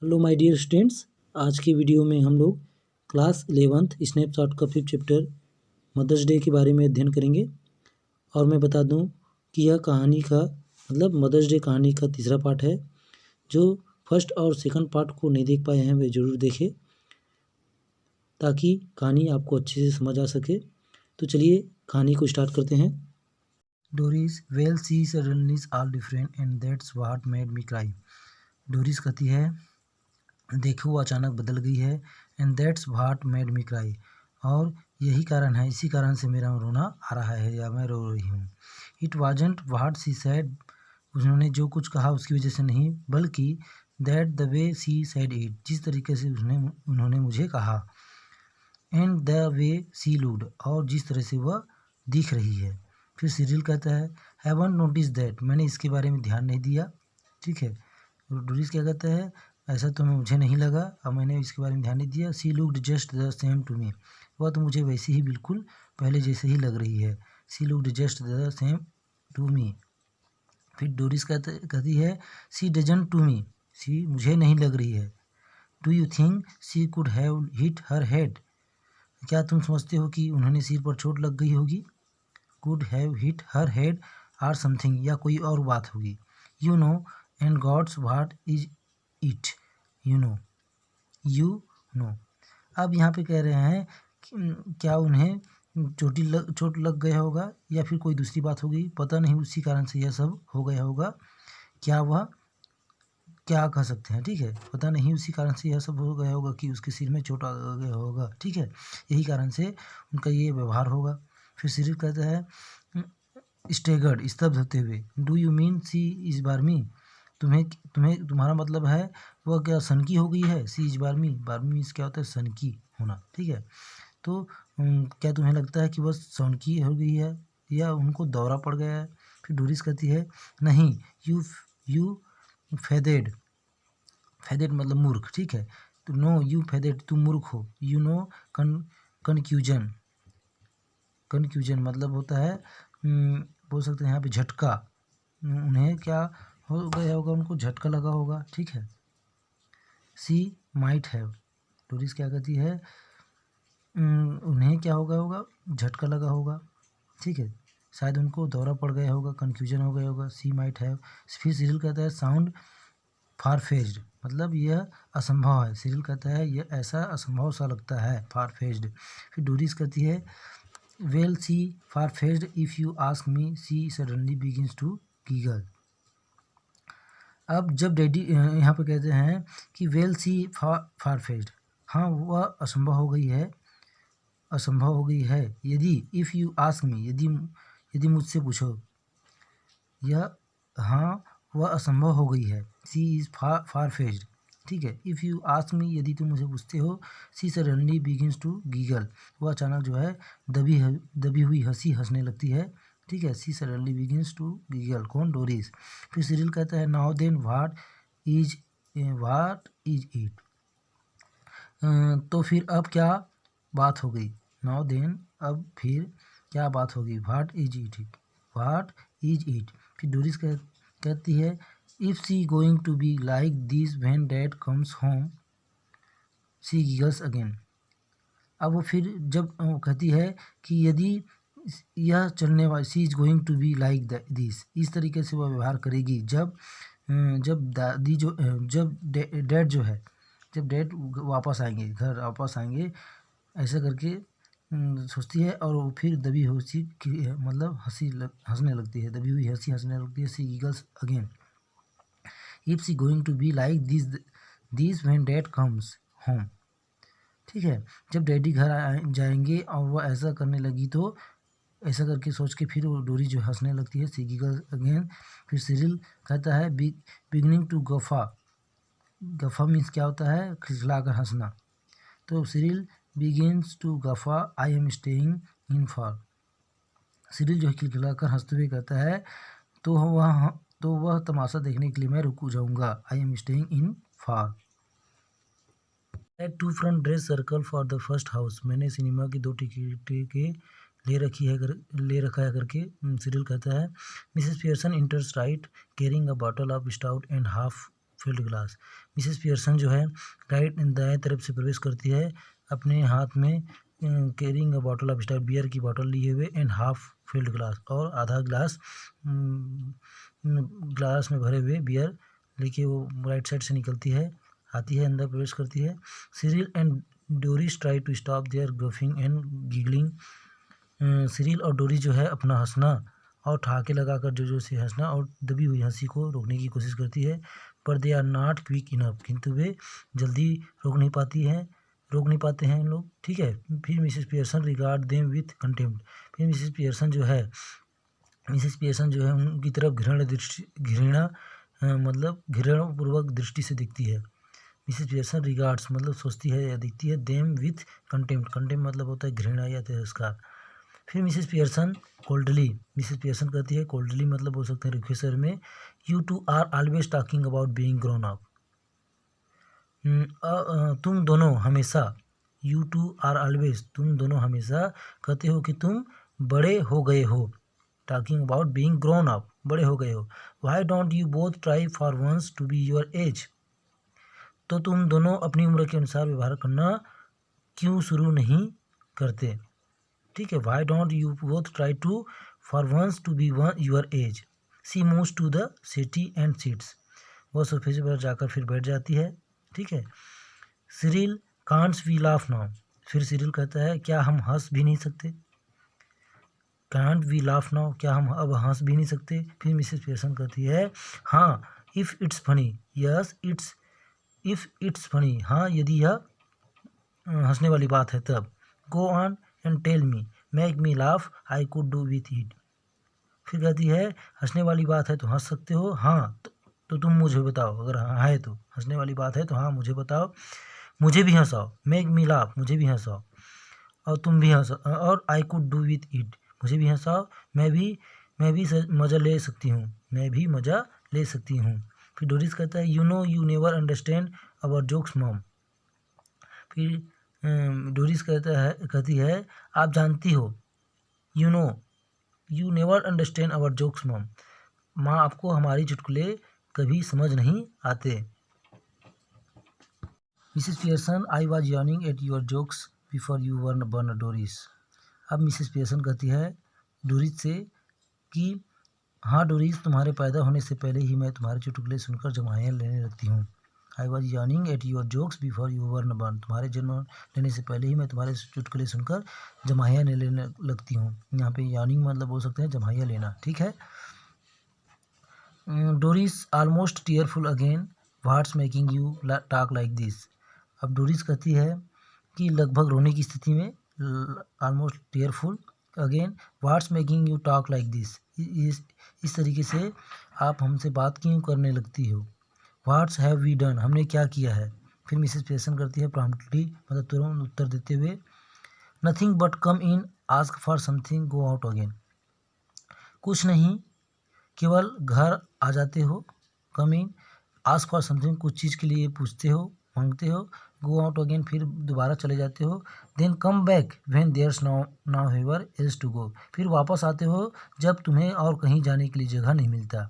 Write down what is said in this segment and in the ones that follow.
Hello my dear students, आज की video में हम लोग क्लास 11th स्नैपशॉट का 5th चैप्टर मदर्स डे के बारे में अध्ययन करेंगे। और मैं बता दूं कि यह कहानी का मदर्स डे कहानी का तीसरा पार्ट है। जो फर्स्ट और सेकंड पार्ट को नहीं देख पाए हैं वे ज़रूर देखें ताकि कहानी आपको अच्छे से समझ आ सके। तो चलिए कहानी को स्टार्ट करते हैं। Doris well she suddenly is all different and that's what made me cry. Doris कहती है देखो वो अचानक बदल गई है। And that's what made me cry, और यही कारण है, इसी कारण से मेरा रोना आ रहा है या मैं रो रही हूँ। It wasn't what she said, उन्होंने जो कुछ कहा उसकी वजह से नहीं, बल्कि that the way she said it, जिस तरीके से उन्होंने मुझे कहा। And the way she looked, और जिस तरह से वह दिख रही है। फिर सीरियल कहता है हैवंट नोटिस दैट, मैंने इसके बारे में ध्यान नहीं दिया। ठीक है, डोरिस क्या कहता है ऐसा तो मुझे नहीं लगा, अब मैंने इसके बारे में ध्यान नहीं दिया। She looked just the same to me, वह तो मुझे वैसे ही बिल्कुल पहले जैसे ही लग रही है। She looked just the same to me. फिर डोरिस कहती है सी डजंट टू मी, सी मुझे नहीं लग रही है। Do you think she could have hit her head, क्या तुम समझते हो कि उन्होंने सिर पर चोट लग गई होगी। Could have hit her head or something, या कोई और बात होगी। You know and God's what is it, you know. अब यहाँ पे कह रहे हैं कि क्या उन्हें चोट लग गया होगा या फिर कोई दूसरी बात होगी, पता नहीं, उसी कारण से यह सब हो गया होगा। क्या वह क्या कह सकते हैं, ठीक है, पता नहीं उसी कारण से यह सब हो गया होगा कि उसके सिर में चोट आ गया होगा। ठीक है, यही कारण से उनका ये व्यवहार होगा। फिर सिरिल कहता है स्टेगर्ड, स्तब्ध होते हुए, डू यू मीन सी इस बार मी, तुम्हारा मतलब है वह क्या सनकी हो गई है। सी इज बार्मी, बार्मी मीन्स क्या होता है, सनकी होना। ठीक है, तो क्या तुम्हें लगता है कि वह सनकी हो गई है या उनको दौरा पड़ गया है। फिर डोरिस कहती है नहीं, यू फेदेड, फेदेड मतलब मूर्ख। ठीक है, तो नो यू फेदेड, तुम मूर्ख हो। यू नो कन्फ्यूजन, कन्फ्यूजन मतलब होता है बोल सकते हैं यहाँ पे झटका, उन्हें क्या हो गया होगा, उनको झटका लगा होगा। ठीक है, सी माइट हैव, टूरिस्ट क्या कहती है उन्हें क्या हो गया होगा, झटका लगा होगा। ठीक है, शायद उनको दौरा पड़ गया होगा, कन्फ्यूजन हो गया होगा। सी माइट हैव। फिर सीरियल कहता है साउंड फार फेज्ड, मतलब यह असंभव है। सीरियल कहता है यह ऐसा असंभव सा लगता है, फार फेज्ड। फिर डोरिस कहती है well she far fazed if you ask me, she suddenly begins to giggle. अब जब डैडी यहाँ पे कहते हैं कि वेल सी फार फेज्ड, हाँ वह असंभव हो गई है, असंभव हो गई है। यदि इफ़ यू आस्क मी, यदि मुझसे पूछो, यह हाँ वह असंभव हो गई है। सी इज़ फार फेज्ड। ठीक है, इफ़ यू आस्क मी, यदि तुम मुझे पूछते हो। सी सडनली बिगिंस टू गीगल, वह अचानक जो है दबी हुई हंसी हंसने लगती है। ठीक है, she suddenly begins to giggle, कौन, डोरिस। फिर सीरियल कहता है now then what is it, तो फिर अब क्या बात हो गई। नाउ देन, अब फिर क्या बात होगी। What is it, what is it. फिर डोरिस कहती है if she going to be like this when dad comes home, she giggles again. अब वो फिर जब वो कहती है कि यदि यह चलने वाली, she is going to be like this, इस तरीके से वह व्यवहार करेगी जब दादी जो जब डैड जो है, जब डैड वापस आएंगे, घर वापस आएंगे, ऐसा करके सोचती है। और वो फिर दबी हंसी मतलब हंसने लगती है, दबी हुई हंसी हंसने लगती है। She giggles again if she going to be like this when dad comes home. ठीक है, जब डैडी घर जाएंगे और वह ऐसा करने लगी तो ऐसा करके सोच के फिर वो डोरी जो हंसने लगती है। She giggles again. फिर सीरियल कहता है beginning to guffaw, guffaw means क्या होता है, खिलखिलाकर हंसना। तो Cyril begins to guffaw I am staying in for, Cyril जो है खिलखिलाकर हंसते हुए कहता है तो वह तमाशा देखने के लिए मैं रुक जाऊंगा। I am staying in for. Two front dress circle for the first house, मैंने सिनेमा की 2 टिकट के ले रखा है करके सीरियल कहता है। Mrs Pearson इंटर्स right carrying a bottle of stout and half field glass. Mrs Pearson जो है राइट दाएं तरफ से प्रवेश करती है, अपने हाथ में carrying a bottle of star, beer की बॉटल लिए हुए, एंड हाफ फील्ड ग्लास, और आधा ग्लास ग्लास में भरे हुए बियर लेके वो राइट साइड से निकलती है, आती है, अंदर प्रवेश करती है। Cyril and Doris try to stop their guffawing and giggling. Cyril और डोरिस जो है अपना हंसना और ठहाके लगाकर जो से हंसना और दबी हुई हंसी को रोकने की कोशिश करती है, पर they are not quick enough, किंतु वे जल्दी रोक नहीं पाते हैं लोग, ठीक है। फिर Mrs Pearson regard them with contempt. फिर मिसेस पियर्सन जो है उनकी तरफ मतलब घृणापूर्वक दृष्टि से देखती है। मिसेस पियर्सन रिगार्ड्स मतलब सोचती है या देखती है, देम विथ कंटेम्प्ट मतलब होता है घृणा या तिरस्कार। फिर मिसेस पियर्सन कहती है, कोल्डली मतलब बोल सकते हैं रुखे स्वर में, you two are always talking about being grown up. तुम दोनों हमेशा, यू टू आर ऑलवेज तुम दोनों हमेशा कहते हो कि तुम बड़े हो गए हो, talking about being grown up, बड़े हो गए हो। Why don't you both try for once to be your age, तो तुम दोनों अपनी उम्र के अनुसार व्यवहार करना क्यों शुरू नहीं करते, ठीक है। Why don't you both try to for once to be your age. She moves to the settee and sits, वह सोफे पर जाकर फिर बैठ जाती है, ठीक है। सिरिल कांट्स वी लाफ नाउ, फिर सिरिल कहता है क्या हम हंस भी नहीं सकते, कांट वी लाफ नाउ, क्या हम अब हंस भी नहीं सकते। फिर मिसेस पियर्सन कहती है, हाँ if it's funny, yes if it's funny, हाँ यदि यह हंसने वाली बात है तब। Go on and tell me, make me laugh, I could do with it. फिर कहती है हंसने वाली बात है तो हंस सकते हो, हाँ तो तुम मुझे बताओ, अगर हाँ है तो हंसने वाली बात है तो हाँ मुझे बताओ, मुझे भी हंसाओ, मेक मी लाफ मुझे भी हंसाओ, और तुम भी हंसाओ, और आई कुड डू विथ इट मुझे भी हंसाओ, मैं भी मज़ा ले सकती हूँ, मैं भी मज़ा ले सकती हूँ। फिर डोरिस कहता है, you know you never understand our jokes mom. फिर डोरिस कहती है आप जानती हो, you know you never understand our jokes mom, माँ आपको हमारी चुटकुले कभी समझ नहीं आते। Mrs Pearson, I was yawning at your jokes before you were born Doris. अब मिसेस पियर्सन कहती है डोरिस से कि हाँ डोरिस, तुम्हारे पैदा होने से पहले ही मैं तुम्हारे चुटकुले सुनकर जमाया लेने लगती हूँ। आई was yawning at your jokes before you were burn, तुम्हारे जन्म लेने से पहले ही मैं तुम्हारे चुटकुले सुनकर जमाया लेने लगती हूँ। यहाँ पे यॉर्निंग मतलब बोल सकते हैं जमाया लेना, ठीक है। Doris almost tearful again, what's making you talk like this. अब डोरिस कहती है कि लगभग रोने की स्थिति में, almost tearful again, what's making you talk like this, इस तरीके से आप हमसे बात क्यों करने लगती हो। व्हाट्स हैव वी डन, हमने क्या किया है। फिर मिसेस पियर्सन करती है प्रॉम्प्टली मतलब तुरंत उत्तर देते हुए, nothing but come in, ask for something, go out again. कुछ नहीं, केवल घर आ जाते हो, कम इन, आस्क फॉर समथिंग कुछ चीज़ के लिए पूछते हो, मांगते हो, गो आउट अगेन फिर दोबारा चले जाते हो, then come back when there's nowhere else to go, फिर वापस आते हो जब तुम्हें और कहीं जाने के लिए जगह नहीं मिलता।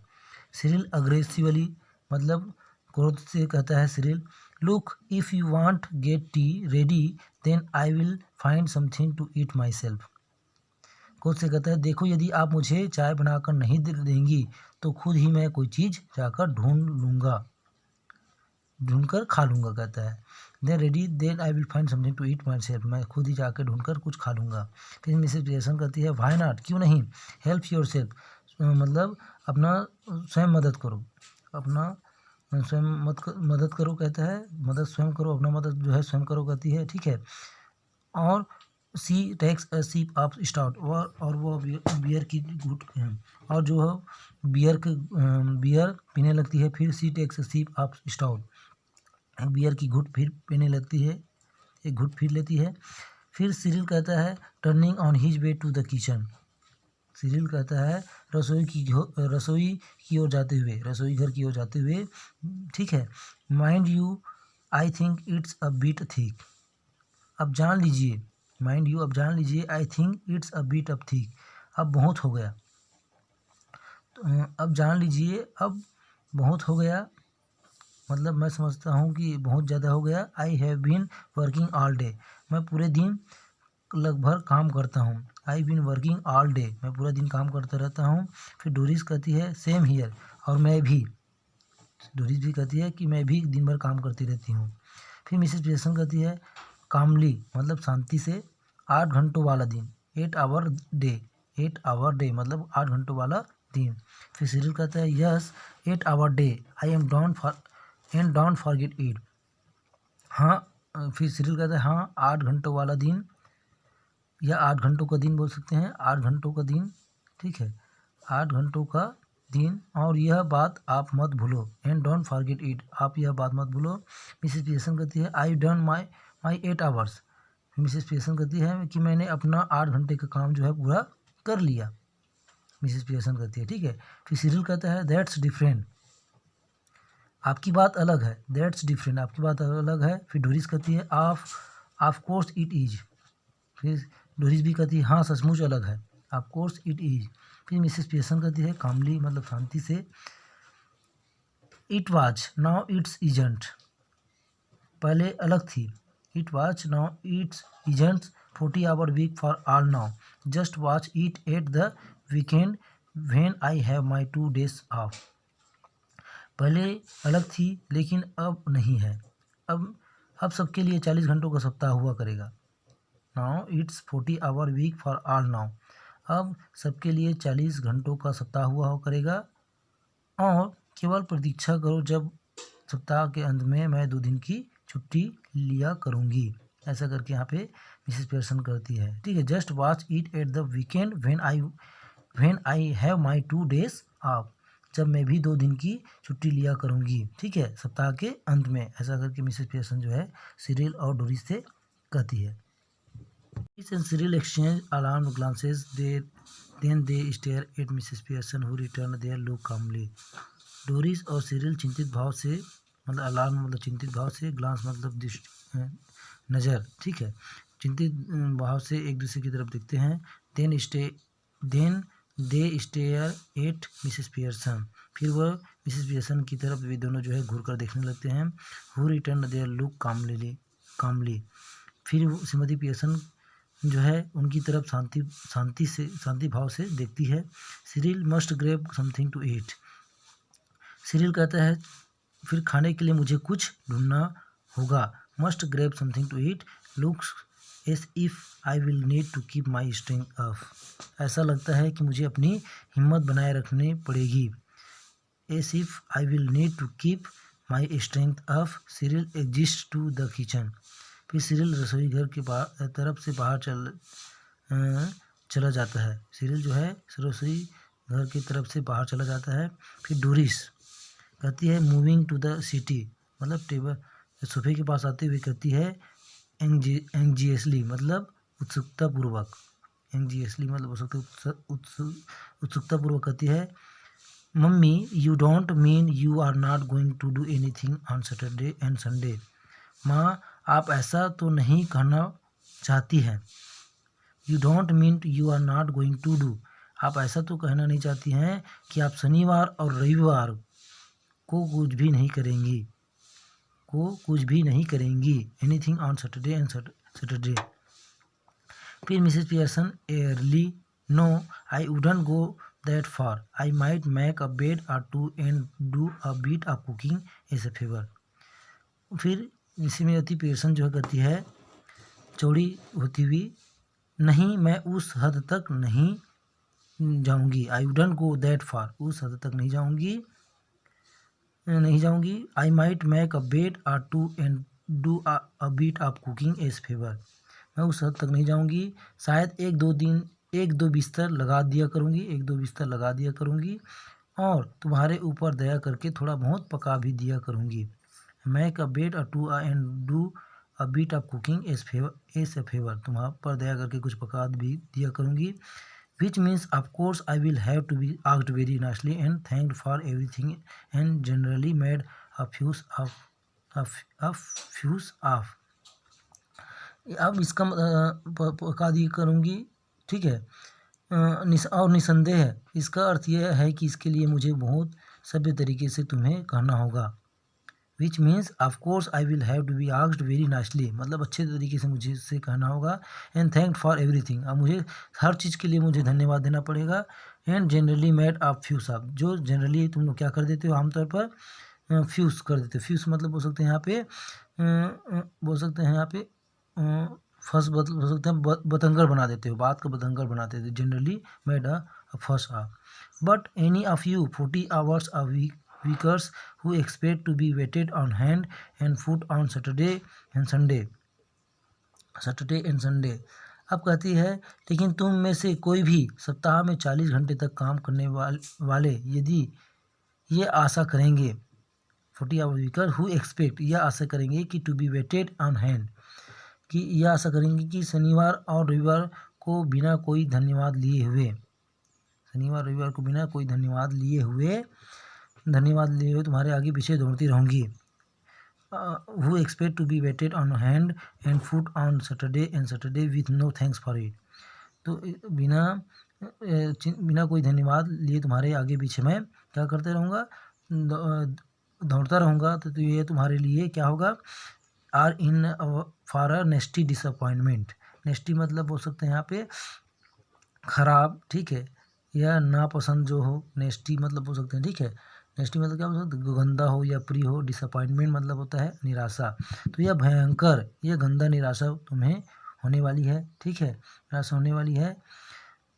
सिरिल अग्रेसिवली मतलब क्रोध से कहता है Cyril, look if you want get tea ready then I will find something to eat myself. क्रोध से कहता है देखो यदि आप मुझे चाय बनाकर नहीं देंगी तो खुद ही मैं कोई चीज़ जाकर ढूंढकर खा लूँगा, कहता है। Then ready then I will find something to eat myself, मैं खुद ही जाकर ढूंढकर कुछ खा लूँगा। फिर मिसेस पियर्सन कहती है व्हाई नॉट, क्यों नहीं, हेल्प योर सेल्फ मतलब अपना स्वयं मदद करो, अपना स्वयं मदद करो, कहता है मदद स्वयं करो, अपना मदद जो है स्वयं करो, कहती है, ठीक है। और she takes a sip of stout, और वो बियर की घुट और जो है बियर पीने लगती है। फिर she takes a sip of stout, beer की घुट फिर पीने लगती है, एक घुट फिर लेती है। फिर सिरिल कहता है turning on his way to the kitchen, Cyril कहता है रसोई की ओर जाते हुए, रसोई घर की ओर जाते हुए, ठीक है। Mind you I think it's a bit thick, अब जान लीजिए, माइंड यू अब जान लीजिए, I think it's a bit of thick, अब बहुत हो गया, तो अब जान लीजिए अब बहुत हो गया, मतलब मैं समझता हूँ कि बहुत ज़्यादा हो गया। I have been working all day, मैं पूरे दिन लगभग काम करता हूँ। I been working all day, मैं पूरा दिन काम करता रहता हूँ। फिर डोरिस कहती है सेम हियर, और मैं भी, डोरिस भी कहती है कि मैं भी दिन भर काम करती रहती हूँ। फिर मिसेस पीटरसन कहती है कामली, मतलब शांति से, 8 घंटों वाला दिन, 8 आवर डे, 8 आवर डे मतलब 8 घंटों वाला दिन। फिर सिरिल कहता है yes 8 hour day, I am don't forget it. हाँ, फिर सिरिल कहता है हाँ 8 घंटों वाला दिन, या 8 घंटों का दिन बोल सकते हैं, 8 घंटों का दिन, ठीक है, 8 घंटों का दिन, और यह बात आप मत भूलो, एंड डोंट फॉरगेट इट, आप यह बात मत भूलो। मिसेस पीटरसन कहती है I done my 8 hours, Mrs Peterson कहती है कि मैंने अपना 8 घंटे का काम जो है पूरा कर लिया, मिसेस पीटरसन कहती है, ठीक है। फिर सिरिल कहता है दैट्स डिफरेंट, आपकी बात अलग है, दैट्स डिफरेंट, आपकी बात अलग है। फिर डोरिस कहती है ऑफ कोर्स इट इज़, फिर डोरिस भी कहती है हाँ सचमुच अलग है, ऑफ कोर्स इट इज़। फिर मिसेस पीटरसन कहती है कामली, मतलब शांति से, it was now it's isn't, पहले अलग थी, it was now it's isn't 40 hour week for all now, just watch it at the weekend when I have my 2 days off, पहले अलग थी लेकिन अब नहीं है, अब सबके लिए 40 घंटों का सप्ताह हुआ करेगा। Now it's 40 hour week for all now, अब सबके लिए 40 घंटों का सप्ताह हुआ करेगा, और केवल प्रतीक्षा करो जब सप्ताह के अंत में मैं 2 दिन की छुट्टी लिया करूँगी, ऐसा करके यहाँ पे मिसेस पीटरसन करती है, ठीक है। Just watch it at the weekend when I have my 2 days of, जब मैं भी 2 दिन की छुट्टी लिया करूँगी, ठीक है, सप्ताह के अंत में, ऐसा करके मिसेस पीटरसन जो है सिरिल और डोरिस से कहती है। Doris and Cyril exchange alarmed glances. Then they stare at Mrs. Pearson, who returned their look calmly. Doris और सिरिल चिंतित भाव से, मतलब अलार्म मतलब चिंतित भाव से, ग्लांस मतलब दृष्टि, नज़र, ठीक है, चिंतित भाव से एक दूसरे की तरफ देखते हैं। Then they stare at Mrs Pearson, फिर वह मिसेस पियर्सन की तरफ वे दोनों जो है घूर कर देखने लगते हैं। हु रिटर्न देयर लुक कामली, फिर श्रीमती पियर्सन जो है उनकी तरफ शांति भाव से देखती है। Cyril must grab something to eat, Cyril कहता है फिर खाने के लिए मुझे कुछ ढूंढना होगा। Must grab something to eat looks as if I will need to keep my strength up, ऐसा लगता है कि मुझे अपनी हिम्मत बनाए रखनी पड़ेगी। As if I will need to keep my strength up Cyril exits to the kitchen, फिर सिरिल रसोई घर के तरफ से बाहर चला जाता है। सिरिल जो है रसोई घर की तरफ से बाहर चला जाता है। फिर डोरिस कहती है मूविंग टू द सिटी, मतलब टेबल सोफे के पास आते हुए कहती है एंग्जियसली, मतलब उत्सुकतापूर्वक, एंग्जियसली मतलब उत्सुकतापूर्वक कहती है mummy you don't mean you are not going to do anything on Saturday and Sunday, माँ आप ऐसा तो नहीं कहना चाहती हैं। You don't mean you are not going to do, आप ऐसा तो कहना नहीं चाहती हैं कि आप शनिवार और रविवार को कुछ भी नहीं करेंगी, anything on Saturday and Saturday. फिर Mrs Pearson airily no I wouldn't go that far, I might make a bed or two and do a bit of cooking as a favour. फिर श्रीमती पियर्सन जो कहती है चौड़ी होती हुई, नहीं मैं उस हद तक नहीं जाऊंगी, आई वुडंट गो दैट फार, उस हद तक नहीं जाऊंगी। I might make a bed or two and do a bit of cooking as favour, मैं उस हद तक नहीं जाऊंगी, शायद एक दो बिस्तर लगा दिया करूंगी और तुम्हारे ऊपर दया करके थोड़ा बहुत पका भी दिया करूंगी। Make a bed or two and do a bit of cooking as a favour, तुम्हारे पर दया करके कुछ पका भी दिया करूंगी। Which means of course I will have to be asked very nicely and thanked for everything and generally made a fuss of। अब इसका पका दिया करूँगी, ठीक है, और निसंदेह है इसका अर्थ यह है कि इसके लिए मुझे बहुत सभ्य तरीके से तुम्हें कहना होगा। Which means of course I will have to be asked very nicely, मतलब अच्छे तरीके से मुझे इससे कहना होगा। एंड थैंक फॉर एवरीथिंग, अब मुझे हर चीज़ के लिए मुझे धन्यवाद देना पड़ेगा। And generally made of fuss of, जो जनरली तुम लोग क्या कर देते हो आमतौर पर, फ्यूज कर देते हो। फ्यूज मतलब बोल सकते हैं यहाँ पे बोल सकते हैं यहाँ पे फर्स्ट बोल सकते हैं बतंगड़ बना देते हो, बात को बतंगड़ बनाते थे। Generally made a first off, but any of you 40 hours a week weakers who expect to be waited on hand and foot on Saturday and Sunday। अब कहती है लेकिन तुम में से कोई भी सप्ताह में 40 घंटे तक काम करने वाले यदि ये आशा करेंगे 40 आवर वीकर हु एक्सपेक्ट, यह आशा करेंगे कि to be waited on hand, कि यह आशा करेंगे कि शनिवार और रविवार को बिना कोई धन्यवाद लिए हुए, शनिवार रविवार को बिना कोई धन्यवाद लिए हुए तुम्हारे आगे पीछे दौड़ती रहूँगी। Who expect to be waited on hand and foot on Saturday with no thanks for it, तो बिना कोई धन्यवाद लिए तुम्हारे आगे पीछे मैं क्या करते रहूँगा, दौड़ता रहूँगा। तो ये तुम्हारे लिए क्या होगा, are in for a nasty disappointment. Nasty मतलब बोल सकते हैं यहाँ पे खराब, ठीक है, या नापसंद जो हो, नेस्टी मतलब बोल सकते हैं, ठीक है। नेस्टी मतलब क्या बोल सकते हैं, गंदा हो या प्रिय हो। डिसअपॉइंटमेंट मतलब होता है निराशा। तो यह भयंकर, यह गंदा निराशा तुम्हें होने वाली है, ठीक है, निराशा होने वाली है।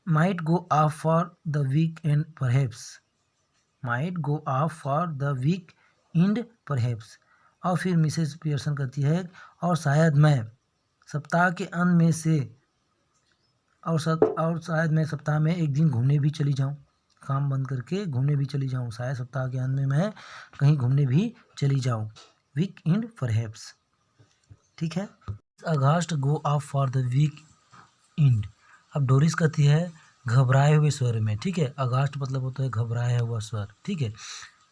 Might go off for the weekend perhaps, might go off for the weekend perhaps. और फिर मिसेस पियर्सन कहती है और शायद मैं सप्ताह के अंत में से और शायद मैं सप्ताह में एक दिन घूमने भी चली जाऊं, काम बंद करके घूमने भी चली जाऊं, शायद सप्ताह के अंत में मैं कहीं घूमने भी चली जाऊं। वीक एंड परहैप्स, ठीक है। August go off for the weekend. अब डोरिस कहती है घबराए हुए स्वर में, ठीक है, अगस्ट मतलब होता है घबराया हुआ स्वर, ठीक है,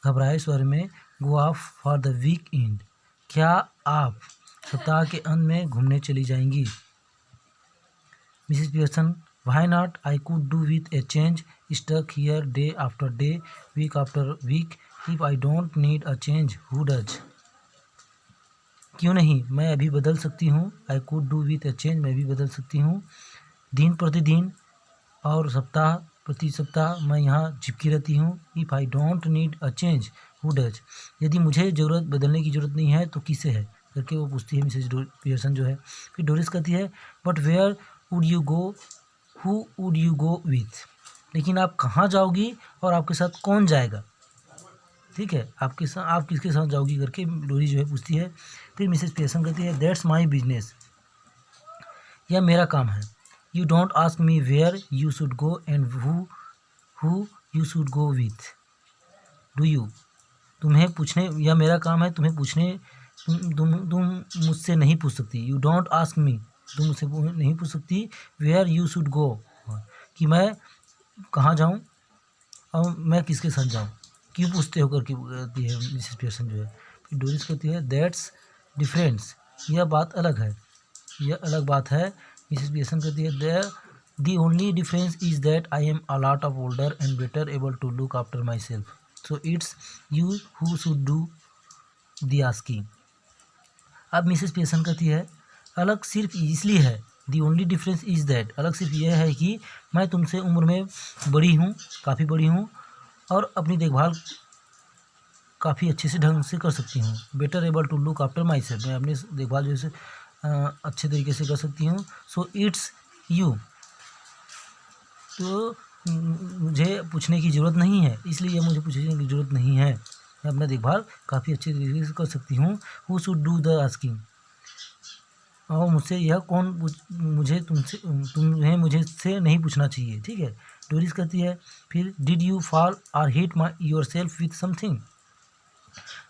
घबराए स्वर में go off for the weekend, क्या आप सप्ताह के अंत में घूमने चली जाएंगी। Mrs Pearson why not, I could do with a change, stuck here day after day, week after week, if I don't need a change who does। क्यों नहीं, मैं अभी बदल सकती हूँ। I could do with a change, मैं भी बदल सकती हूँ। दिन प्रतिदिन और सप्ताह प्रति सप्ताह मैं यहाँ चिपकी रहती हूँ। If I don't need a change who does, यदि मुझे बदलने की ज़रूरत नहीं है तो किसे है करके वो पूछती है मिसेस पियर्सन जो है। फिर डोरिस कहती है but where would you go, who would you go with, लेकिन आप कहाँ जाओगी और आपके साथ कौन जाएगा, ठीक है, आप किसके साथ जाओगी करके डोरी जो है पूछती है। फिर मिसेस पियर्सन कहती है दैट्स माई बिजनेस, यह मेरा काम है। You don't ask me where you should go and who you should go with, do you, तुम्हें पूछने, यह मेरा काम है तुम्हें पूछने, तुम मुझसे नहीं पूछ सकती। यू डोंट आस्क मी, तुम मुझसे नहीं पूछ सकती। वेयर यू शुड गो, कि मैं कहाँ जाऊँ और मैं किसके साथ जाऊँ, क्यों पूछते हो करके कहती है मिसेस पियर्सन जो है। फिर डोरिस कहती है दैट्स डिफरेंस, यह बात अलग है, यह अलग बात है। मिसेस पियर्सन कहती है the only difference is that I am a lot of older and better able to look after myself, so it's you who should do the asking. अब मिसेस पियर्सन कहती है अलग सिर्फ इसलिए है, the only difference is that, अलग सिर्फ यह है कि मैं तुमसे उम्र में बड़ी हूँ, काफ़ी बड़ी हूँ, और अपनी देखभाल काफ़ी अच्छे से ढंग से कर सकती हूँ। Better able to look after myself, मैं अपनी देखभाल जो है अच्छे तरीके से कर सकती हूँ। सो इट्स यू, तो मुझे पूछने की ज़रूरत नहीं है, इसलिए मुझे पूछने की ज़रूरत नहीं है, मैं अपना देखभाल काफ़ी अच्छे तरीके से कर सकती हूँ। Who should do the asking, और मुझसे यह कौन तुम्हें मुझसे नहीं पूछना चाहिए, ठीक है। डोरिस कहती है फिर डिड यू फॉल और hit yourself with something,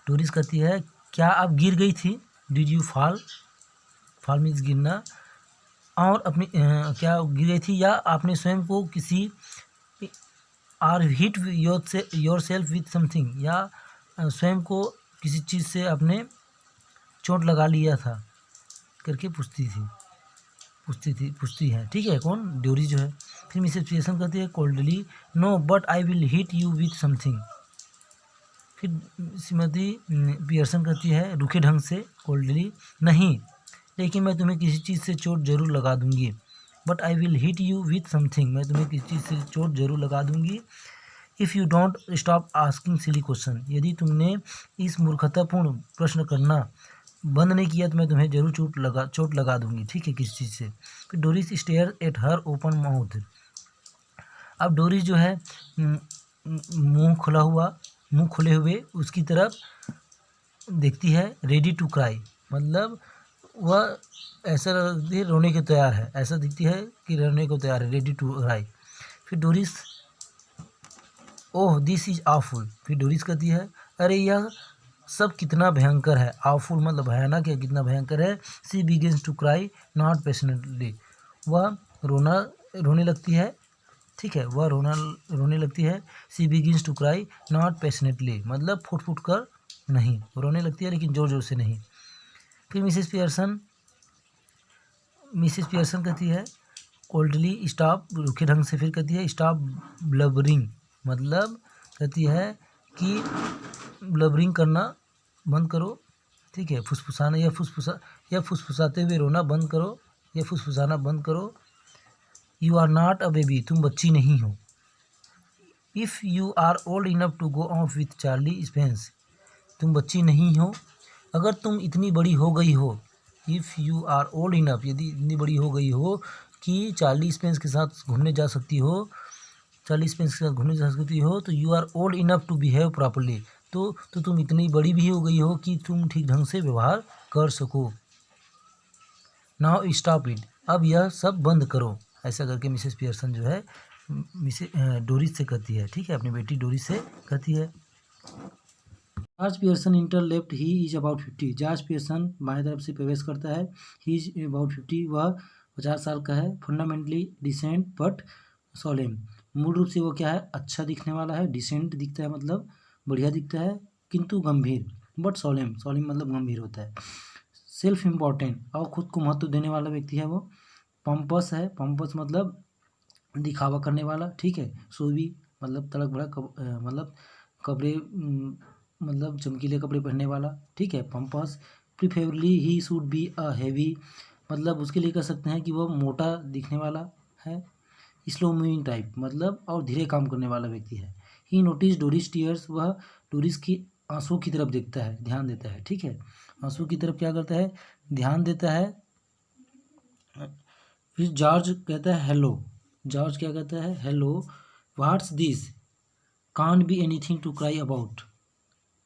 Doris कहती है क्या आप गिर गई थी। Did you fall, fall means गिरना, और अपनी क्या गिर गई थी या आपने स्वयं को किसी, or hit yourself with something, या स्वयं को किसी चीज़ से आपने चोट लगा लिया था करके पूछती है, ठीक है, कौन, ड्योरी जो है। फिर मिसेस पियर्सन कहती है coldly no but I will hit you with something, फिर श्रीमती पियर्सन कहती है रूखे ढंग से, कोल्डली, नहीं, लेकिन मैं तुम्हें किसी चीज़ से चोट जरूर लगा दूंगी। But I will hit you with something, मैं तुम्हें किसी चीज़ से चोट जरूर लगा दूंगी। If you don't stop asking silly question, यदि तुमने इस मूर्खतापूर्ण प्रश्न करना बंद नहीं किया तो मैं तुम्हें जरूर चोट लगा दूंगी, ठीक है, किसी चीज़ से। फिर Doris stare at her open mouth, अब डोरिस जो है मुंह खुले हुए उसकी तरफ देखती है। रेडी टू क्राई, मतलब वह ऐसा लगती है रोने को तैयार है, ऐसा दिखती है कि रोने को तैयार है, रेडी टू क्राई। फिर Doris oh this is awful, फिर डोरिस कहती है अरे यह सब कितना भयंकर है। आवफुल मतलब भयानक है, कितना भयंकर है। She begins to cry not passionately, वह रोने लगती है, ठीक है, वह रोने लगती है। She begins to cry not passionately, मतलब फुट फुट कर नहीं, रोने लगती है लेकिन ज़ोर ज़ोर से नहीं। फिर मिसेस पियर्सन कहती है कोल्डली स्टॉप, रूखे ढंग से, फिर कहती है स्टॉप ब्लबरिंग, मतलब कहती है कि ब्लबरिंग करना बंद करो, ठीक है, फुसफुसाना या फुसफुसाते हुए रोना बंद करो, या फुसफुसाना बंद करो। You are not a baby, तुम बच्ची नहीं हो। If you are old enough to go off with Charlie Spence, तुम बच्ची नहीं हो अगर तुम इतनी बड़ी हो गई हो। If you are old enough, यदि इतनी बड़ी हो गई हो कि चार्ली स्पेंस के साथ घूमने जा सकती हो, तो you are old enough to behave properly, तो तुम इतनी बड़ी भी हो गई हो कि तुम ठीक ढंग से व्यवहार कर सको। नाउ स्टॉप इट, अब यह सब बंद करो, ऐसा करके मिसेस पियर्सन जो है डोरिस से कहती है, ठीक है, अपनी बेटी डोरिस से कहती है। George Pearson inter left, he is about 50, George Pearson बाएं तरफ से प्रवेश करता है। ही इज अबाउट 50, वह 50 साल का है। फंडामेंटली डिसेंट बट सोलेम, मूल रूप से वो क्या है, अच्छा दिखने वाला है। डिसेंट दिखता है मतलब बढ़िया दिखता है, किंतु गंभीर। बट सोलेम मतलब गंभीर होता है। सेल्फ इम्पोर्टेंट, और खुद को महत्व देने वाला व्यक्ति है वो। पंपस है, पंपस मतलब दिखावा करने वाला, ठीक है। सोवी मतलब तड़क भड़क, मतलब कपड़े, मतलब चमकीले कपड़े पहनने वाला, ठीक है, pumps. Preferably he should be a heavy, मतलब उसके लिए कह सकते हैं कि वह मोटा दिखने वाला है। स्लो मूविंग टाइप, मतलब और धीरे काम करने वाला व्यक्ति है। ही नोटिस डोरिस टीयर्स, वह डोरिस की आंसू की तरफ देखता है, ध्यान देता है, ठीक है, आंसू की तरफ क्या करता है, ध्यान देता है। फिर जॉर्ज कहता है हेलो, जॉर्ज क्या कहता है, hello what's this, can't be anything to cry about,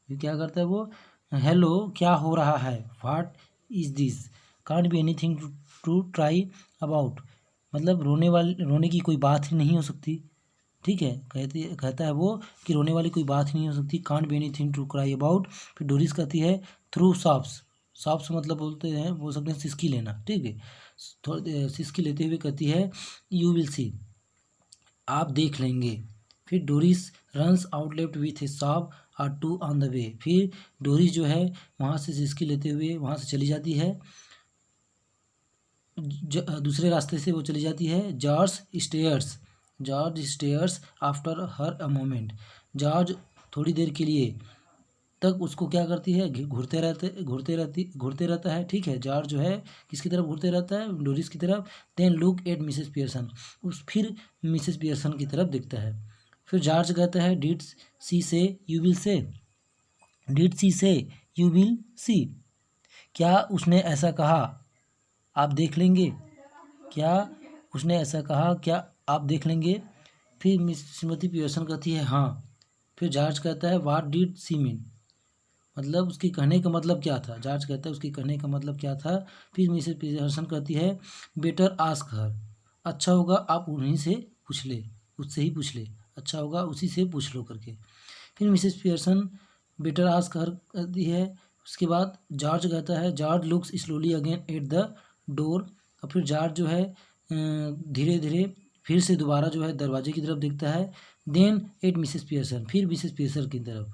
फिर क्या करता है वो, हेलो क्या हो रहा है, what is this, can't be anything to cry about, मतलब रोने की कोई बात ही नहीं हो सकती, ठीक है, कहता है वो कि रोने वाली कोई बात ही नहीं हो सकती। Can't be anything to cry about. फिर डोरिस कहती है थ्रू सॉफ्स मतलब बोलते हैं, बोल सकते हैं सिसकी लेना, ठीक है, थोड़ी सिसकी लेते हुए कहती है यू विल सी, आप देख लेंगे। फिर Doris runs out left with his sob or two on the way, फिर डोरिस जो है वहाँ से सिसकी लेते हुए वहाँ से चली जाती है, दूसरे रास्ते से वो चली जाती है। George stairs after her a moment, George थोड़ी देर के लिए तक उसको क्या करती है, घूरते रहता है, ठीक है, जॉर्ज जो है किसकी तरफ घूरते रहता है, डोरिस की तरफ। Then look at Mrs Pearson, फिर मिसेस पियर्सन की तरफ देखता है। फिर जॉर्ज कहता है डिड सी से यू विल से, डिड सी से यू विल सी, क्या उसने ऐसा कहा आप देख लेंगे, क्या उसने ऐसा कहा क्या आप देख लेंगे। फिर श्रीमती पियर्सन कहती है हाँ। फिर जॉर्ज कहता है व्हाट डिड सी मीन, मतलब उसके कहने का मतलब क्या था, जॉर्ज कहता है उसके कहने का मतलब क्या था। फिर मिसेस पियर्सन कहती है बेटर आस्क हर, अच्छा होगा आप उन्हीं से पूछ ले, उससे ही पूछ ले, अच्छा होगा उसी से पूछ लो करके। फिर Mrs Pearson better ask her कहती है। उसके बाद जॉर्ज कहता है, George looks slowly again at the door, और फिर जॉर्ज जो है धीरे धीरे फिर से दोबारा जो है दरवाजे की तरफ देखता है। देन एट मिसेस पियर्सन, फिर मिसेस पियर्सन की तरफ।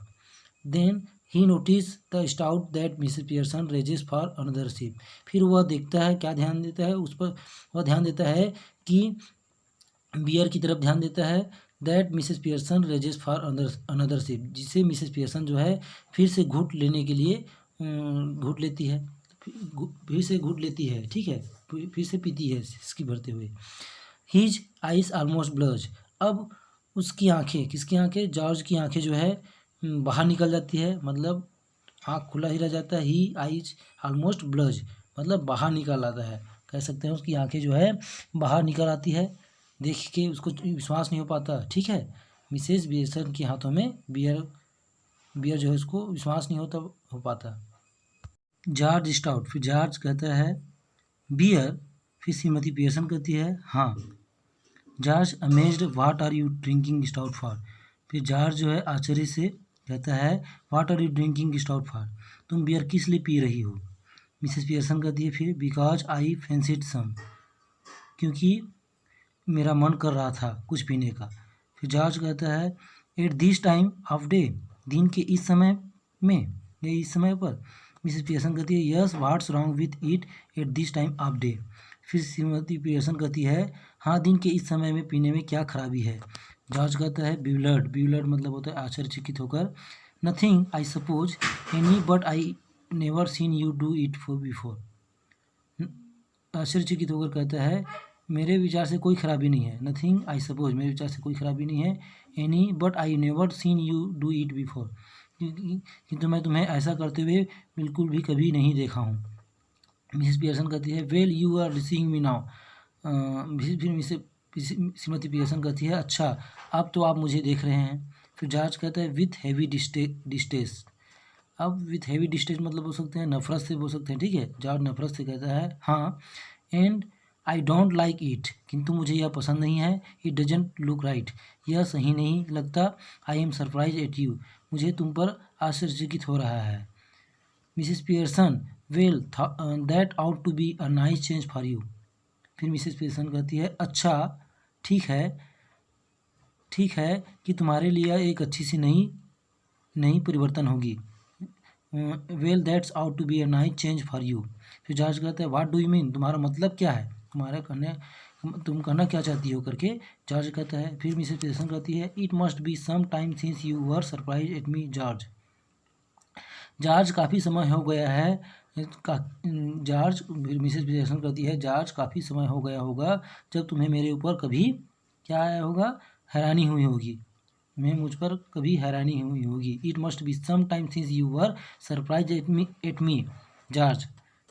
Then he notice the stout that Mrs Pearson raises for another sip, फिर वह देखता है, क्या ध्यान देता है उस पर, वह ध्यान देता है कि बियर की तरफ ध्यान देता है, that Mrs Pearson raises for another sip, जिसे मिसेस पियर्सन जो है फिर से घूट लेने के लिए घूट लेती है, फिर से घूट लेती है, ठीक है, फिर से पीती है सिसकी भरते हुए। हीज आइज ऑलमोस्ट ब्लज, अब उसकी आंखें, किसकी आंखें, जॉर्ज की आंखें जो है बाहर निकल जाती है, मतलब आँख खुला ही रह जाता है। ही आइज ऑलमोस्ट ब्लज मतलब बाहर निकल आता है, कह सकते हैं उसकी आंखें जो है बाहर निकल आती है, देख के उसको विश्वास नहीं हो पाता, ठीक है। मिसेस पियर्सन के हाथों में बियर जो है उसको विश्वास नहीं हो पाता। जॉर्ज स्टाउट, फिर जॉर्ज कहता है बियर, फिर श्रीमती पियर्सन कहती है हाँ। George amazed, what are you drinking stout for, फिर जॉर्ज जो है आश्चर्य से कहता है what are you drinking stout for, तुम बियर किस लिए पी रही हो। मिसेस पियर्सन कहती है फिर बिकॉज आई फैंसीड सम, क्योंकि मेरा मन कर रहा था कुछ पीने का। फिर जॉर्ज कहता है at this time of day, दिन के इस समय में या इस समय पर। मिसेस पियर्सन कहती है yes, what's wrong with it at this time of day, फिर श्रीमती पियर्सन कहती है हाँ, दिन के इस समय में पीने में क्या खराबी है। जॉर्ज कहता है बिवलर्ड, बिवलर्ड मतलब होता है आश्चर्यचकित होकर। Nothing I suppose any but I never seen you do it for before, आश्चर्यचकित होकर कहता है मेरे विचार से कोई खराबी नहीं है। नथिंग आई सपोज, मेरे विचार से कोई खराबी नहीं है। Any but I never seen you do it before, क्योंकि मैं तुम्हें ऐसा करते हुए बिल्कुल भी कभी नहीं देखा हूँ। मिसेस पियर्सन कहती है well you are receiving me now, फिर मिसेस श्रीमती पियर्सन कहती है अच्छा, अब तो आप मुझे देख रहे हैं। फिर जॉर्ज कहता है विथ हैवी डिस्टेस्ट, अब विथ हैवी डिस्टेस्ट मतलब बोल सकते हैं नफरत से बोल सकते हैं, ठीक है। जॉर्ज नफरत से कहता है हाँ। And I don't like it, किंतु मुझे यह पसंद नहीं है। इट डजेंट लुक राइट, यह सही नहीं लगता। I am surprise at you, मुझे तुम पर आश्चर्यचकित हो रहा है। Mrs Pearson well that ought to be a nice change for you, फिर मिसेस पियर्सन कहती है अच्छा, ठीक है कि तुम्हारे लिए एक अच्छी सी नई परिवर्तन होगी। Well that's ought to be a nice change for you, फिर जॉर्ज कहता है व्हाट डू यू मीन, तुम्हारा मतलब क्या है, तुम कहना क्या चाहती हो करके जॉर्ज कहता है। फिर मिसेस पियर्सन कहती है it must be some time since you were surprise at me George, George काफ़ी समय हो गया है जॉर्ज, मिसेस पियर्सन कहती है जॉर्ज काफ़ी समय हो गया होगा जब तुम्हें मेरे ऊपर कभी क्या आया होगा, हैरानी हुई होगी, तुम्हें मुझ पर कभी हैरानी हुई होगी। It must be some time since you were surprise at me George,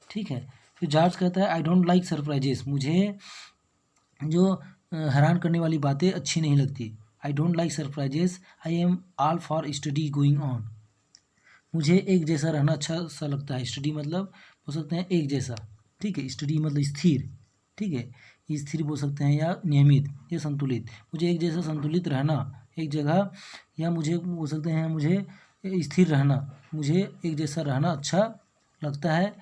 ठीक है। फिर जॉर्ज कहता है आई डोंट लाइक सरप्राइजेस, मुझे जो हैरान करने वाली बातें अच्छी नहीं लगती। I don't like surprises, I am all for study going on, मुझे एक जैसा रहना अच्छा सा लगता है। स्टडी मतलब बोल सकते हैं एक जैसा, ठीक है। स्टडी मतलब स्थिर, ठीक है, स्थिर बोल सकते हैं या नियमित या संतुलित। मुझे एक जैसा संतुलित रहना एक जगह, या मुझे बोल सकते हैं मुझे स्थिर रहना, मुझे एक जैसा रहना अच्छा लगता है।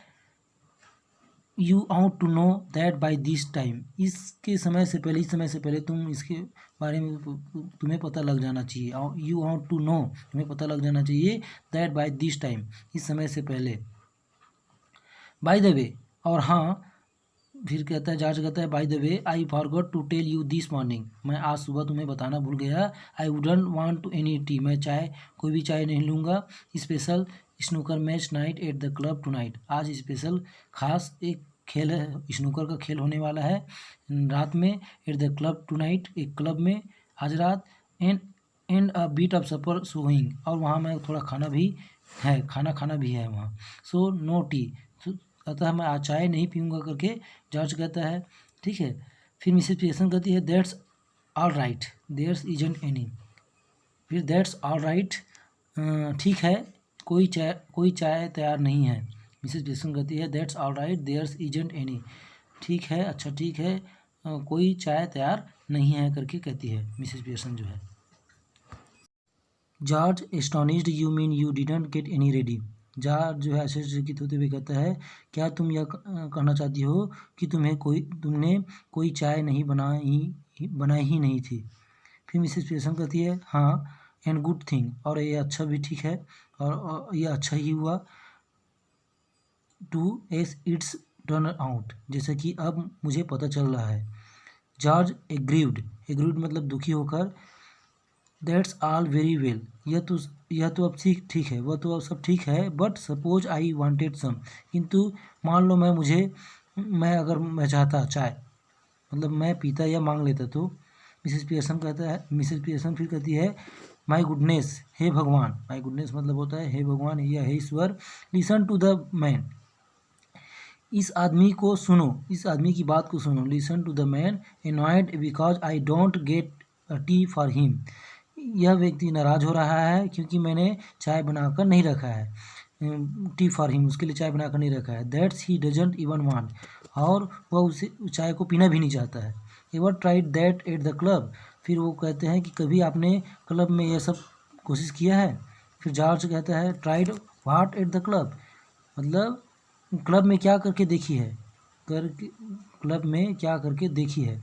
You ought to know that by this time, इसके समय से पहले, इस समय से पहले तुम इसके बारे में तुम्हें पता लग जाना चाहिए। यू आउट टू नो, तुम्हें पता लग जाना चाहिए दैट बाई दिस टाइम, इस समय से पहले। बाय द वे, और हाँ, फिर कहता है जॉर्ज कहता है by the way I forgot to tell you this morning, मैं आज सुबह तुम्हें बताना भूल गया। I wouldn't want to any tea, मैं कोई भी चाय नहीं लूँगा। Special snooker match night at the club tonight, आज स्पेशल खास एक खेल है, स्नूकर का खेल होने वाला है रात में। एट द क्लब टुनाइट, एक क्लब में आज रात। And a bit of supper sewing, और वहाँ में थोड़ा खाना भी है, खाना भी है वहाँ। सो नो टी, अतः मैं आज चाय नहीं पीऊँगा करके जॉर्ज कहता है, ठीक है। फिर मिसेस पियर्सन कहती है that's all right there's isn't any, फिर दैट्स ऑल राइट, ठीक है, कोई चाय तैयार नहीं है। मिसेस पियर्सन कहती है that's all right there's isn't any, ठीक है, अच्छा ठीक है, कोई चाय तैयार नहीं है करके कहती है मिसेस पियर्सन जो है। George astonished, you mean you didn't get any ready, George जो है आश्चर्यचकित होते हुए कहता है क्या तुम यह कहना चाहती हो कि तुमने कोई चाय नहीं बनाई ही नहीं थी। फिर मिसेस पियर्सन कहती है हाँ, एंड गुड थिंग, और ये अच्छा भी ठीक है, और यह अच्छा ही हुआ। To as it's turn out, जैसे कि अब मुझे पता चल रहा है। जॉर्ज एग्रीव्ड मतलब दुखी होकर, दैट्स ऑल वेरी वेल, यह तो अब ठीक है, वह तो अब सब ठीक है, but suppose I wanted some, किंतु मान लो मैं चाहता चाय, मतलब मैं पीता या मांग लेता, तो मिसेस पियर्सन फिर कहती है माई गुडनेस, हे भगवान, माई गुडनेस मतलब होता है हे भगवान या हे ईश्वर, लिसन टू द मैन, इस आदमी की बात को सुनो, listen to the man, annoyed because I don't get a tea for him, यह व्यक्ति नाराज हो रहा है क्योंकि मैंने चाय बनाकर नहीं रखा है, टी फॉर हिम उसके लिए चाय बनाकर नहीं रखा है, that's he doesn't even want, और वह उसे चाय को पीना भी नहीं चाहता है, ever tried that at the club, फिर वो कहते हैं कि कभी आपने क्लब में यह सब कोशिश किया है, फिर जॉर्ज कहता है tried what eight the club, मतलब क्लब में क्या करके देखी है, क्लब में क्या करके देखी है,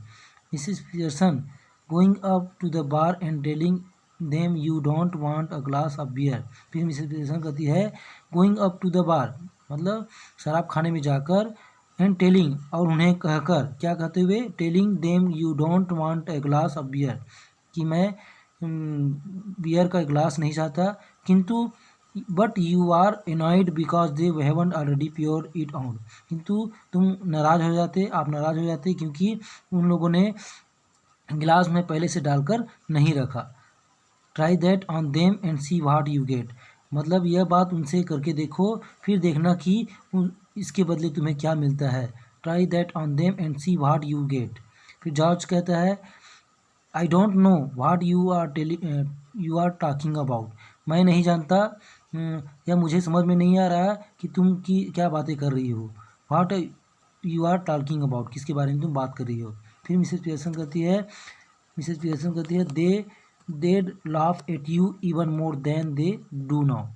Mrs Pearson going up to the bar and telling them you don't want a glass of beer, फिर मिसेस पियर्सन कहती है going up to the bar मतलब शराब खाने में जाकर, एंड टेलिंग और उन्हें कहकर, क्या कहते हुए, telling them you don't want a glass of beer, कि मैं बियर का गिलास नहीं चाहता, किंतु but you are annoyed because they haven't already poured it out, किंतु आप नाराज हो जाते क्योंकि उन लोगों ने गिलास में पहले से डालकर नहीं रखा, try that on them and see what you gate, मतलब यह बात उनसे करके देखो, फिर देखना कि इसके बदले तुम्हें क्या मिलता है, try that on them and see what you get, फिर जॉर्ज कहता है I don't know what you are talking about, मैं नहीं जानता या मुझे समझ में नहीं आ रहा कि तुम क्या बातें कर रही हो, what you are talking about, किसके बारे में तुम बात कर रही हो, फिर मिसेस पियर्सन कहती है they laugh at you even more than they do now,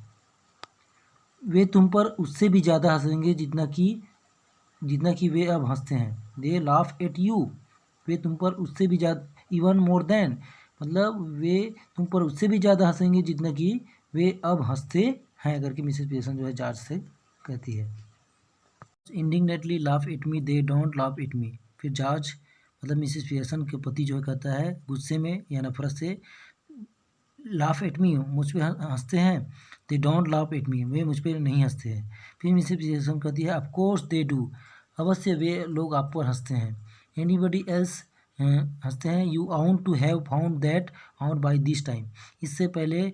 वे तुम पर उससे भी ज़्यादा हंसेंगे जितना कि वे अब हंसते हैं, दे लाफ एट यू, वे तुम पर उससे भी ज़्यादा, इवन मोर देन मतलब वे तुम पर उससे भी ज़्यादा हंसेंगे जितना कि वे अब हंसते हैं करके मिसेस पियर्सन जो है जॉर्ज से कहती है, indignantly laugh at me they don't laugh at me, फिर जॉर्ज मतलब मिसेस पियर्सन के पति जो है कहता है गुस्से में या नफरत से, लाफ एट मी मुझ पर हंसते हैं, they don't laugh at me वे मुझ पर नहीं हंसते हैं, फिर मिसेस पियर्सन कहती है ऑफ कोर्स दे डू, अवश्य वे लोग आप पर हंसते हैं, एनीबडी एल्स हंसते हैं, you ought to have found that out by this time, इससे पहले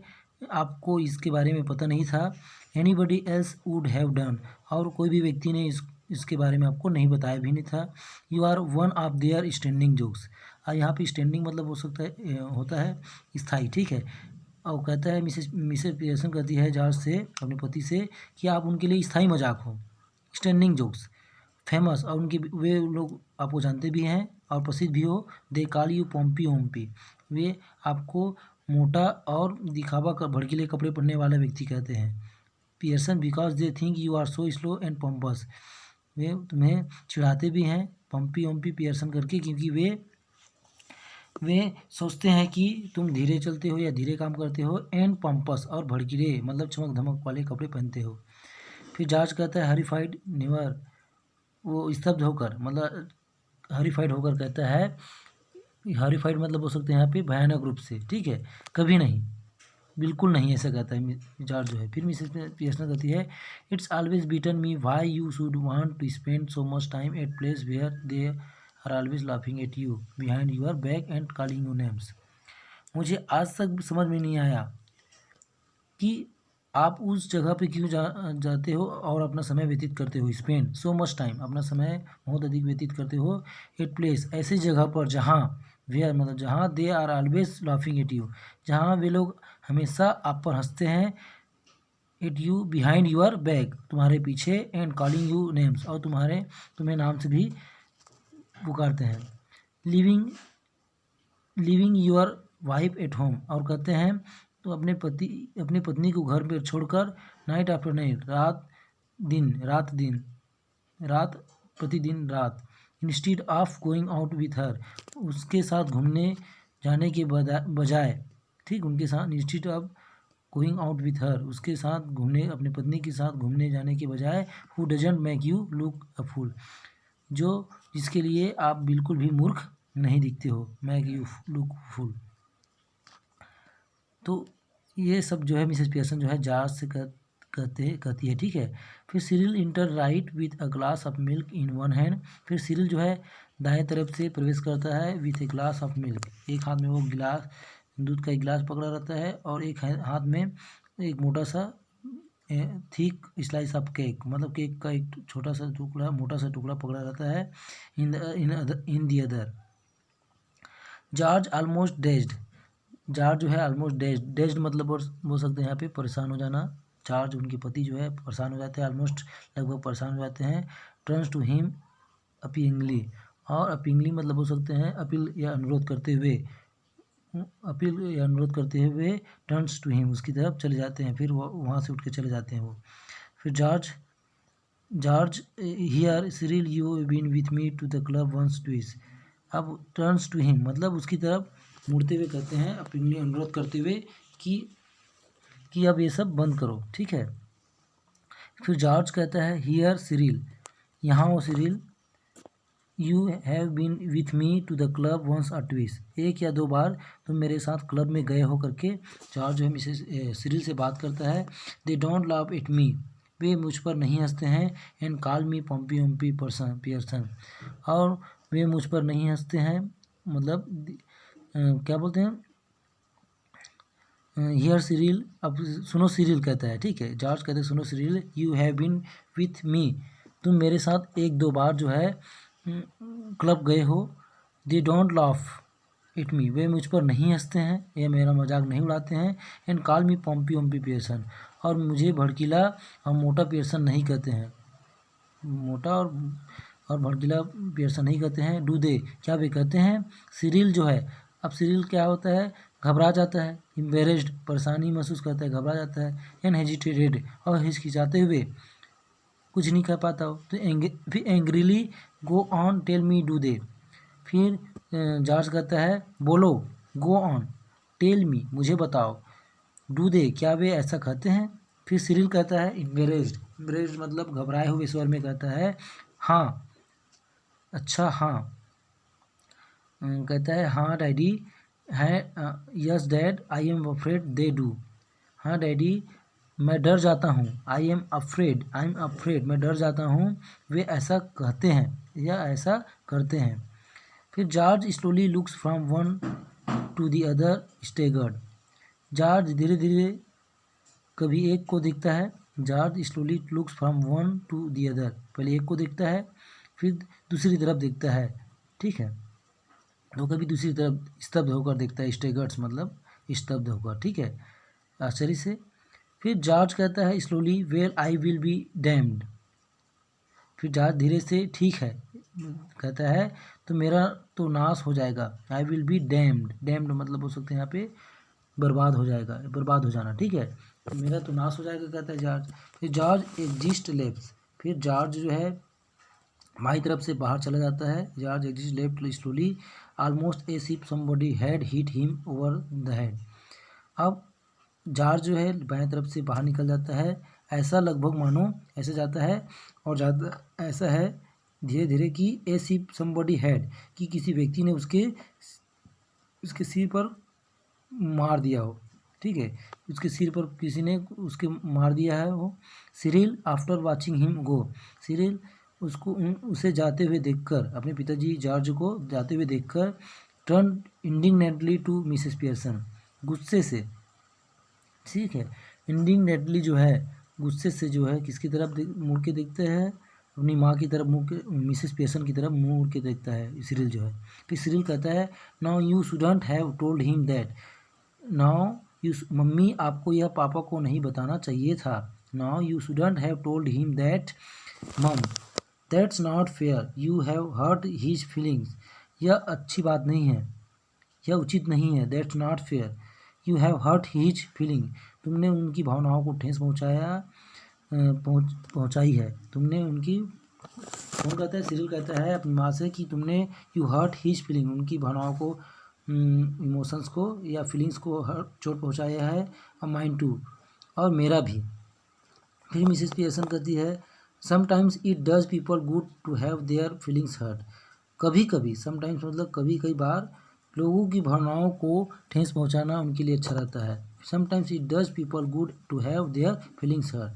आपको इसके बारे में पता नहीं था, anybody else would have done, और कोई भी व्यक्ति ने इसके बारे में आपको नहीं बताया भी नहीं था, you are one of their standing jokes, यहाँ पे स्टैंडिंग मतलब हो सकता है होता है स्थाई, ठीक है, और कहता है मिसेस पियर्सन कहती है जॉर्ज से अपने पति से कि आप उनके लिए स्थाई मजाक हो, स्टैंडिंग जोक्स फेमस, और उनके वे लोग आपको जानते भी हैं और प्रसिद्ध भी हो, दे कॉल यू पोम्पी ओम्पी, वे आपको मोटा और दिखावा कर भड़कीले कपड़े पहनने वाला व्यक्ति कहते हैं, Pearson because they think you are so slow and pompous, वे तुम्हें चिढ़ाते भी हैं पम्पी ओम्पी पियर्सन करके, क्योंकि वे सोचते हैं कि तुम धीरे चलते हो या धीरे काम करते हो, एंड पंपस और भड़कीले मतलब चमक धमक वाले कपड़े पहनते हो, फिर जॉर्ज कहता है हरीफाइड नेवर, वो स्तब्ध होकर मतलब हरीफाइड होकर कहता है, हरीफाइड मतलब हो सकते हैं यहाँ पे भयानक रूप से, ठीक है, कभी नहीं, बिल्कुल नहीं, ऐसा कहता है जॉर्ज जो है, फिर मिसेस पियर्सन कहती है it's always beaten me why you should want to spend so much time at place where they are always laughing at you behind your back and calling you names, मुझे आज तक समझ में नहीं आया कि आप उस जगह पे क्यों जाते हो और अपना समय व्यतीत करते हो, स्पेंड सो मच टाइम अपना समय बहुत अधिक व्यतीत करते हो, एट प्लेस ऐसी जगह पर जहाँ वेयर मतलब जहाँ they are always laughing at you, जहाँ वे लोग हमेशा आप पर हंसते हैं, at you behind your back तुम्हारे पीछे, एंड कॉलिंग यू नेम्स और तुम्हें नाम से भी पुकारते हैं, living your wife at home, और कहते हैं तो अपने पत्नी को घर पर छोड़कर, नाइट आफ्टर नाइट रात प्रतिदिन रात, instead of going out with her उसके साथ घूमने जाने के बजाय, ठीक, उनके साथ instead of going out with her उसके साथ घूमने अपने पत्नी के साथ घूमने जाने के बजाय, who doesn't make you look a fool, जिसके लिए आप बिल्कुल भी मूर्ख नहीं दिखते हो, मेक यू लुक फूल, तो ये सब जो है मिसेस पियर्सन जो है जॉर्ज से कहती है, ठीक है। फिर Cyril inter right with a glass of milk in one hand. फिर सिरिल जो है दाएं तरफ से प्रवेश करता है with A glass of milk, एक हाथ में वो गिलास, दूध का एक गिलास पकड़ा रहता है और एक हाथ में एक मोटा सा थिक स्लाइस ऑफ केक, मतलब केक का एक छोटा सा टुकड़ा, मोटा सा टुकड़ा पकड़ा रहता है in the other. George almost dazed, George जो है ऑलमोस्ट डेज्ड मतलब बोल सकते हैं यहाँ पे परेशान हो जाना। जॉर्ज उनके पति जो है परेशान हो जाते हैं, ऑलमोस्ट लगभग परेशान हो जाते हैं। टर्न्स टू हिम अपींगली, और अपींगली मतलब बोल सकते हैं अपील या अनुरोध करते हुए, अपील या अनुरोध करते हुए टर्न्स टू हिम, उसकी तरफ चले जाते हैं, फिर वो वहाँ से उठ के चले जाते हैं वो। फिर George here Cyril you been with me to the club once twice. अब टर्न्स टू हिम मतलब उसकी तरफ मुड़ते हुए कहते हैं, अपनी अनुरोध करते हुए कि अब ये सब बंद करो, ठीक है। फिर जॉर्ज कहता है हियर सिरिल, यहाँ वो Cyril, you have been with me to the club once और ट्विस, एक या दो बार तुम मेरे साथ क्लब में गए हो करके जॉर्ज जो है मिसेस सिरिल से बात करता है। They don't laugh at me, वे मुझ पर नहीं हंसते हैं। And call me Pompy Pearson, और वे मुझ पर नहीं हंसते हैं, मतलब क्या बोलते हैं हियर सिरिल, अब सुनो सिरिल कहता है, ठीक है। जॉर्ज कहते हैं सुनो Cyril, you have been with me, तुम मेरे साथ एक दो बार जो है क्लब गए हो। They don't laugh at me, वे मुझ पर नहीं हंसते हैं या मेरा मजाक नहीं उड़ाते हैं। And call me Pompy Pearson, और मुझे भड़कीला और मोटा पियर्सन नहीं कहते हैं, मोटा और भड़कीला पियर्सन नहीं कहते हैं। डू दे, क्या वे कहते हैं। सिरिल जो है, अब सिरिल क्या होता है, घबरा जाता है, एम्बेरेस्ड परेशानी महसूस करता है, घबरा जाता है। एंड हेजिटेटेड, और हिचकिचाते हुए कुछ नहीं कह पाता हो। तो फिर angrily go on tell me do they, फिर जॉर्ज कहता है बोलो, गो ऑन टेल मी मुझे बताओ, डू दे क्या वे ऐसा कहते हैं। फिर सिरिल कहता है एम्बेरेस्ड मतलब घबराए हुए स्वर में कहता है हाँ, अच्छा हाँ, कहता है हाँ डैडी है, yes dad I am afraid they do, हाँ डैडी मैं डर जाता हूँ। आई एम अफ्रेड मैं डर जाता हूँ, वे ऐसा कहते हैं या ऐसा करते हैं। फिर George slowly looks from one two the other staggered, George धीरे धीरे कभी एक को देखता है। George slowly looks from one two the other, पहले एक को देखता है फिर दूसरी तरफ देखता है, ठीक है। तो कभी दूसरी तरफ स्तब्ध होकर देखता है, स्टेगर्ड्स मतलब स्तब्ध होकर, ठीक है, आश्चर्य से। फिर जॉर्ज कहता है slowly well I will be damned, फिर जॉर्ज धीरे से ठीक है कहता है तो मेरा तो नाश हो जाएगा। आई विल बी डैम्ड मतलब बोल सकते हैं यहाँ पे बर्बाद हो जाएगा, बर्बाद हो जाना, ठीक है, तो मेरा तो नाश हो जाएगा कहता है जॉर्ज। फिर जॉर्ज एग्जिस्ट लेफ्ट, फिर जॉर्ज जो है बाई तरफ से बाहर चला जाता है। George exits left slowly almost as if somebody had hit him over the head, अब जॉर्ज जो है बाएं तरफ से बाहर निकल जाता है, ऐसा लगभग मानो ऐसे जाता है और ज़्यादा ऐसा है धीरे धीरे कि एज इफ समबडी हैड, कि किसी व्यक्ति ने उसके सिर पर मार दिया हो, ठीक है, उसके सिर पर किसी ने उसके मार दिया है वो। Cyril after watching him go, Cyril उसे जाते हुए देखकर, अपने पिताजी जॉर्ज को जाते हुए देखकर, टर्न इंडिग्नेंटली टू मिसेस पियर्सन, गुस्से से, ठीक है, इंडिग्नेंटली जो है गुस्से से जो है किसकी तरफ मुड़ के देखते हैं, अपनी माँ की तरफ मुड़ के, मिसेस पियर्सन की तरफ मुड़ के देखता है सिरिल जो है। फिर सिरिल कहता है now you shouldn't have told him that, now you, mummy आपको यह पापा को नहीं बताना चाहिए था। Now you shouldn't have told him that mum, that's not fair, you have hurt his feelings, यह अच्छी बात नहीं है, यह उचित नहीं है। That's not fair, you have hurt his feeling, तुमने उनकी भावनाओं को ठेस पहुँचाई है, तुमने उनकी, कौन कहता है, सिरिल कहता है अपनी माँ से कि तुमने यू हर्ट हिज फीलिंग, उनकी भावनाओं को, इमोशंस को या फीलिंग्स को चोट पहुँचाया है, और माइंड टू, और मेरा भी। फिर मिसेस पियर्सन कहती है sometimes it does people good to have their feelings hurt, कभी कभी, समटाइम्स मतलब कभी कई बार, लोगों की भावनाओं को ठेस पहुंचाना उनके लिए अच्छा रहता है। Sometimes it does people good to have their feelings hurt.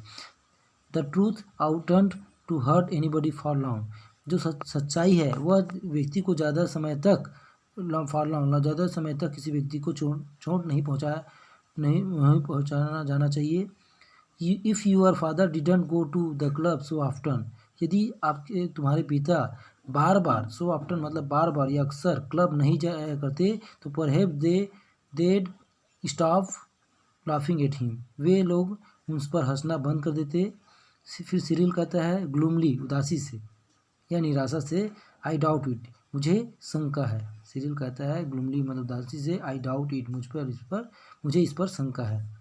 The truth outturn to hurt anybody for long. जो सच्चाई है वह व्यक्ति को ज़्यादा समय तक ज़्यादा समय तक किसी व्यक्ति को चोट नहीं पहुँचाना जाना चाहिए। If your father didn't go to the club so often, यदि आपके तुम्हारे पिता बार बार, सो ऑफ्टन मतलब बार बार या अक्सर क्लब नहीं जाया करते, तो परहैप देड स्टॉप लाफिंग एट हिम, वे लोग उस पर हंसना बंद कर देते। फिर सिरिल कहता है ग्लूमली, उदासी से या निराशा से, आई डाउट इट, मुझे शंका है। सिरिल कहता है ग्लूमली मतलब उदासी से, आई डाउट इट, मुझे इस पर शंका है।